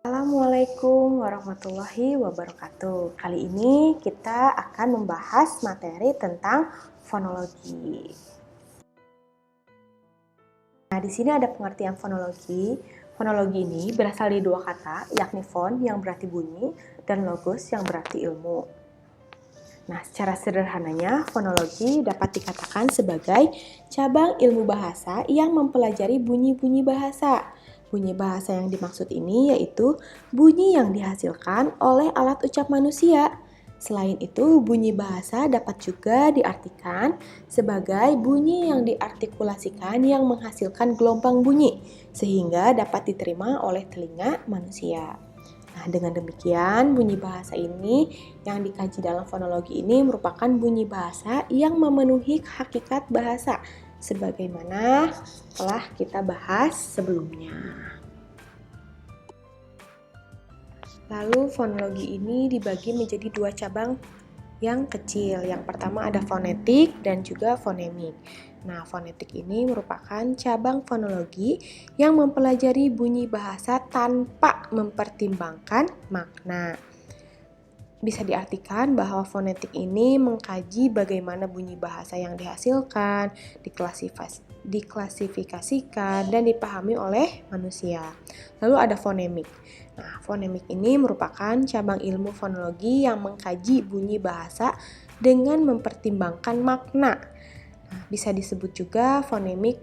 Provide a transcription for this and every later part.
Assalamualaikum warahmatullahi wabarakatuh. Kali ini kita akan membahas materi tentang fonologi. Nah, di sini ada pengertian fonologi. Fonologi ini berasal dari dua kata, yakni fon yang berarti bunyi dan logos yang berarti ilmu. Nah, secara sederhananya, fonologi dapat dikatakan sebagai cabang ilmu bahasa yang mempelajari bunyi-bunyi bahasa. Bunyi bahasa yang dimaksud ini yaitu bunyi yang dihasilkan oleh alat ucap manusia. Selain itu, bunyi bahasa dapat juga diartikan sebagai bunyi yang diartikulasikan yang menghasilkan gelombang bunyi, sehingga dapat diterima oleh telinga manusia. Nah, dengan demikian, bunyi bahasa ini yang dikaji dalam fonologi ini merupakan bunyi bahasa yang memenuhi hakikat bahasa, sebagaimana telah kita bahas sebelumnya. Lalu, fonologi ini dibagi menjadi dua cabang yang kecil. Yang pertama ada fonetik dan juga fonemik. Nah, fonetik ini merupakan cabang fonologi yang mempelajari bunyi bahasa tanpa mempertimbangkan makna. Bisa diartikan bahwa fonetik ini mengkaji bagaimana bunyi bahasa yang dihasilkan, diklasifikasikan, dan dipahami oleh manusia. Lalu ada fonemik. Nah, fonemik ini merupakan cabang ilmu fonologi yang mengkaji bunyi bahasa dengan mempertimbangkan makna. Nah, bisa disebut juga fonemik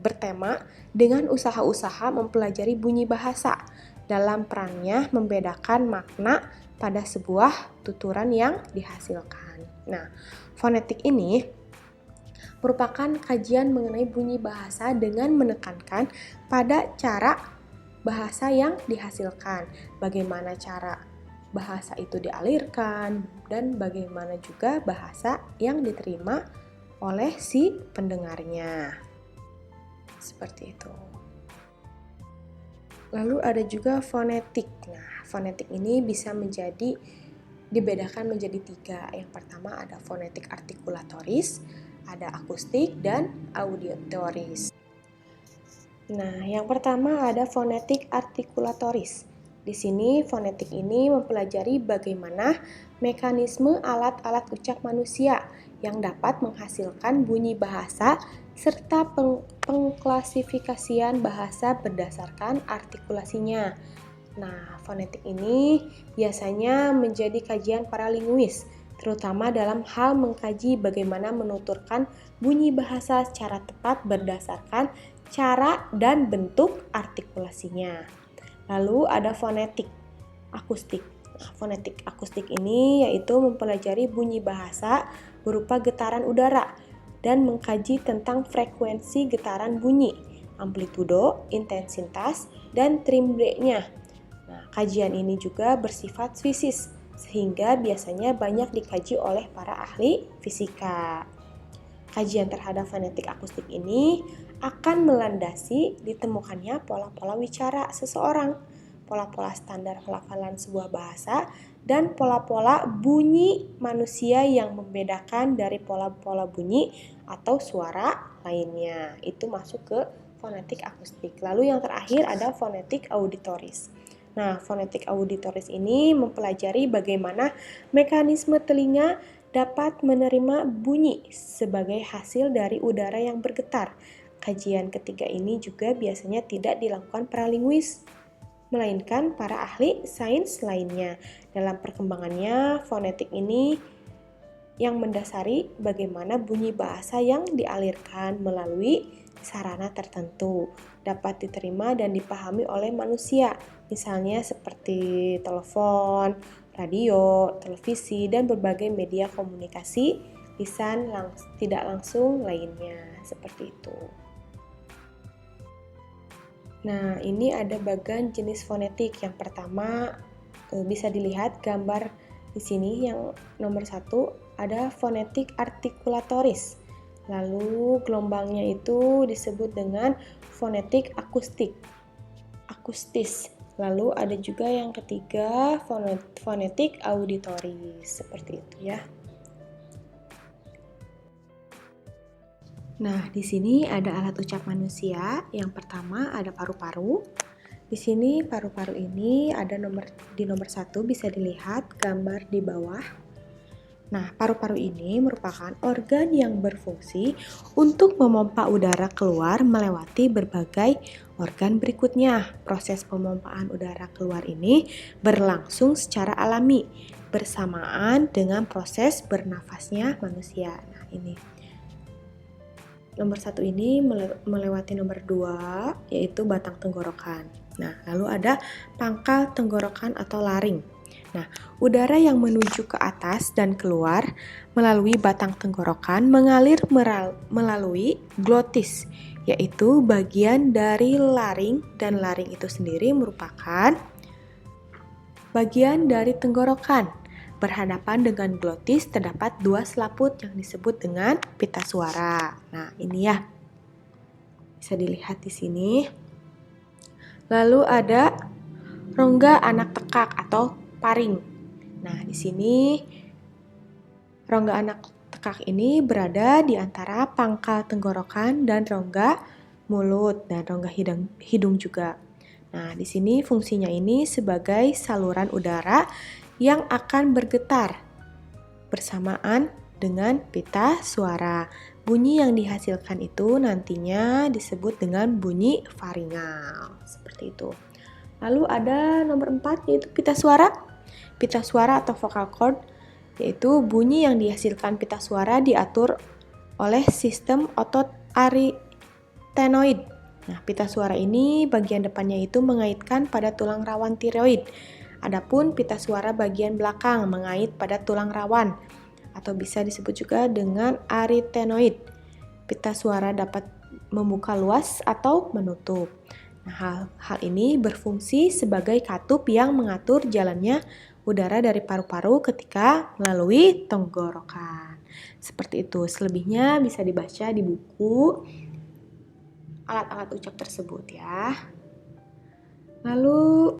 bertema dengan usaha-usaha mempelajari bunyi bahasa dalam perannya membedakan makna pada sebuah tuturan yang dihasilkan. Nah, fonetik ini merupakan kajian mengenai bunyi bahasa dengan menekankan pada cara bahasa yang dihasilkan, bagaimana cara bahasa itu dialirkan, dan bagaimana juga bahasa yang diterima oleh si pendengarnya. Seperti itu. Lalu ada juga fonetik. Nah, fonetik ini bisa dibedakan menjadi tiga. Yang pertama ada fonetik artikulatoris, ada akustik, dan auditoris. Nah, yang pertama ada fonetik artikulatoris. Di sini fonetik ini mempelajari bagaimana mekanisme alat-alat ucap manusia yang dapat menghasilkan bunyi bahasa serta pengklasifikasian bahasa berdasarkan artikulasinya. Nah, fonetik ini biasanya menjadi kajian para linguis, terutama dalam hal mengkaji bagaimana menuturkan bunyi bahasa secara tepat berdasarkan cara dan bentuk artikulasinya. Lalu ada fonetik akustik. Nah, fonetik akustik ini yaitu mempelajari bunyi bahasa berupa getaran udara dan mengkaji tentang frekuensi getaran bunyi, amplitudo, intensitas, dan timbrenya. Nah, kajian ini juga bersifat fisis, sehingga biasanya banyak dikaji oleh para ahli fisika. Kajian terhadap fonetik akustik ini akan melandasi ditemukannya pola-pola wicara seseorang, pola-pola standar pelafalan sebuah bahasa, dan pola-pola bunyi manusia yang membedakan dari pola-pola bunyi atau suara lainnya. Itu masuk ke fonetik akustik. Lalu yang terakhir ada fonetik auditoris. Nah, fonetik auditoris ini mempelajari bagaimana mekanisme telinga dapat menerima bunyi sebagai hasil dari udara yang bergetar. Kajian ketiga ini juga biasanya tidak dilakukan para linguis, melainkan para ahli sains lainnya. Dalam perkembangannya, fonetik ini yang mendasari bagaimana bunyi bahasa yang dialirkan melalui sarana tertentu dapat diterima dan dipahami oleh manusia, misalnya seperti telepon, radio, televisi, dan berbagai media komunikasi lisan tidak langsung lainnya, seperti itu. Nah, ini ada bagian jenis fonetik. Yang pertama bisa dilihat gambar di sini yang nomor 1 ada fonetik artikulatoris. Lalu gelombangnya itu disebut dengan fonetik akustis. Lalu ada juga yang ketiga fonetik auditoris, seperti itu ya. Nah, di sini ada alat ucap manusia. Yang pertama ada paru-paru. Di sini paru-paru ini ada di nomor 1 bisa dilihat gambar di bawah. Nah, paru-paru ini merupakan organ yang berfungsi untuk memompa udara keluar melewati berbagai organ berikutnya. Proses pemompaan udara keluar ini berlangsung secara alami bersamaan dengan proses bernafasnya manusia. Nah, ini. Nomor 1 ini melewati nomor 2, yaitu batang tenggorokan. Nah, lalu ada pangkal tenggorokan atau laring. Nah, udara yang menuju ke atas dan keluar melalui batang tenggorokan mengalir melalui glotis, yaitu bagian dari laring, dan laring itu sendiri merupakan bagian dari tenggorokan. Berhadapan dengan glotis terdapat 2 selaput yang disebut dengan pita suara. Nah, ini ya. Bisa dilihat di sini. Lalu ada rongga anak tekak atau paring. Nah, di sini rongga anak tekak ini berada di antara pangkal tenggorokan dan rongga mulut dan rongga hidung juga. Nah, di sini fungsinya ini sebagai saluran udara yang akan bergetar bersamaan dengan pita suara. Bunyi yang dihasilkan itu nantinya disebut dengan bunyi faringal. Seperti itu. Lalu ada nomor 4 yaitu pita suara. Pita suara atau vocal cord yaitu bunyi yang dihasilkan pita suara diatur oleh sistem otot arytenoid. Nah, pita suara ini bagian depannya itu mengaitkan pada tulang rawan tiroid. Adapun pita suara bagian belakang mengait pada tulang rawan atau bisa disebut juga dengan arytenoid. Pita suara dapat membuka luas atau menutup. Nah, hal ini berfungsi sebagai katup yang mengatur jalannya udara dari paru-paru ketika melalui tenggorokan. Seperti itu. Selebihnya bisa dibaca di buku alat-alat ucap tersebut ya. Lalu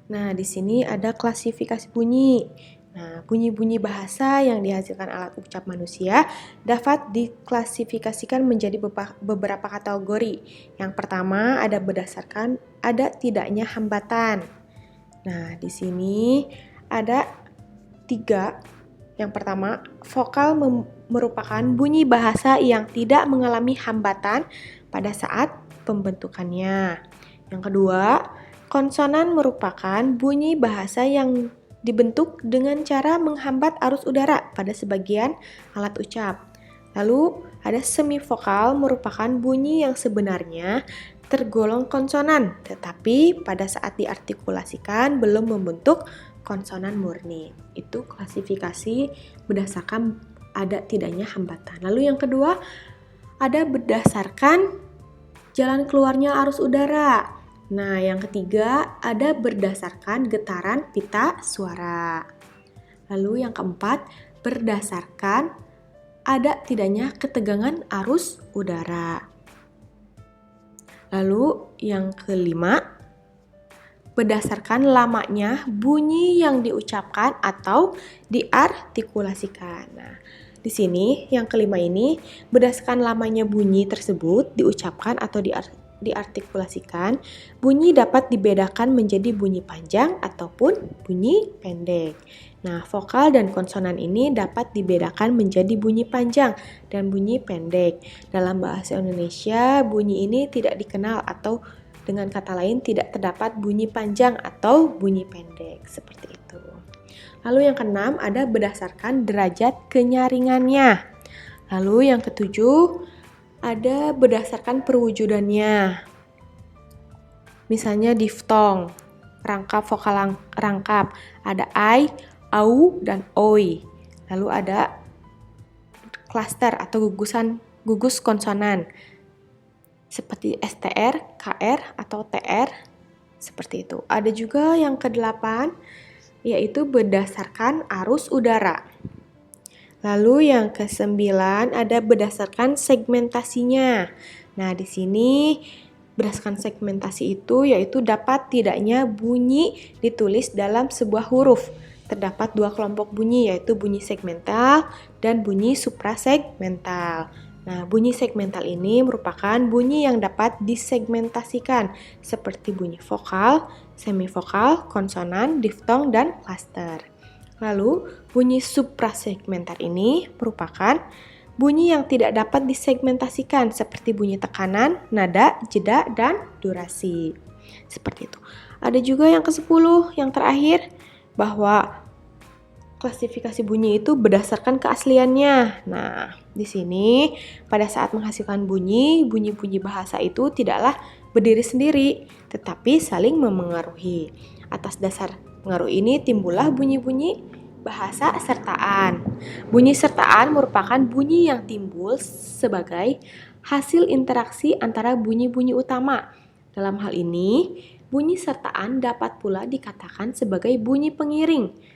di sini ada klasifikasi bunyi. Nah, bunyi-bunyi bahasa yang dihasilkan alat ucap manusia dapat diklasifikasikan menjadi beberapa kategori. Yang pertama ada berdasarkan ada tidaknya hambatan. Nah, di sini ada 3. Yang pertama, vokal merupakan bunyi bahasa yang tidak mengalami hambatan pada saat pembentukannya. Yang kedua, konsonan merupakan bunyi bahasa yang dibentuk dengan cara menghambat arus udara pada sebagian alat ucap. Lalu ada semivokal merupakan bunyi yang sebenarnya tergolong konsonan, tetapi pada saat diartikulasikan belum membentuk konsonan murni. Itu klasifikasi berdasarkan ada tidaknya hambatan. Lalu yang kedua, ada berdasarkan jalan keluarnya arus udara. Nah, yang ketiga ada berdasarkan getaran pita suara. Lalu yang keempat, berdasarkan ada tidaknya ketegangan arus udara. Lalu yang kelima, berdasarkan lamanya bunyi yang diucapkan atau diartikulasikan. Nah, di sini yang kelima ini berdasarkan lamanya bunyi tersebut diucapkan atau diartikulasikan, bunyi dapat dibedakan menjadi bunyi panjang ataupun bunyi pendek. Nah, vokal dan konsonan ini dapat dibedakan menjadi bunyi panjang dan bunyi pendek. Dalam bahasa Indonesia, bunyi ini tidak dikenal atau dengan kata lain tidak terdapat bunyi panjang atau bunyi pendek. Seperti itu. Lalu yang keenam ada berdasarkan derajat kenyaringannya. Lalu yang ketujuh ada berdasarkan perwujudannya. Misalnya diftong, rangkap vokal rangkap. Ada ai, au, dan oi. Lalu ada klaster atau gugus konsonan. Seperti STR, KR, atau TR. Seperti itu. Ada juga yang ke-8, yaitu berdasarkan arus udara. Lalu yang ke-9 ada berdasarkan segmentasinya. Nah, di sini berdasarkan segmentasi itu yaitu dapat tidaknya bunyi ditulis dalam sebuah huruf. Terdapat 2 kelompok bunyi yaitu bunyi segmental dan bunyi suprasegmental. Nah, bunyi segmental ini merupakan bunyi yang dapat disegmentasikan seperti bunyi vokal, semivokal, konsonan, diftong, dan klaster. Lalu, bunyi suprasegmental ini merupakan bunyi yang tidak dapat disegmentasikan seperti bunyi tekanan, nada, jeda, dan durasi. Seperti itu. Ada juga yang ke-10, yang terakhir, bahwa klasifikasi bunyi itu berdasarkan keasliannya. Nah, di sini pada saat menghasilkan bunyi-bunyi bahasa itu tidaklah berdiri sendiri, tetapi saling memengaruhi. Atas dasar pengaruh ini timbullah bunyi-bunyi bahasa sertaan. Bunyi sertaan merupakan bunyi yang timbul sebagai hasil interaksi antara bunyi-bunyi utama. Dalam hal ini, bunyi sertaan dapat pula dikatakan sebagai bunyi pengiring.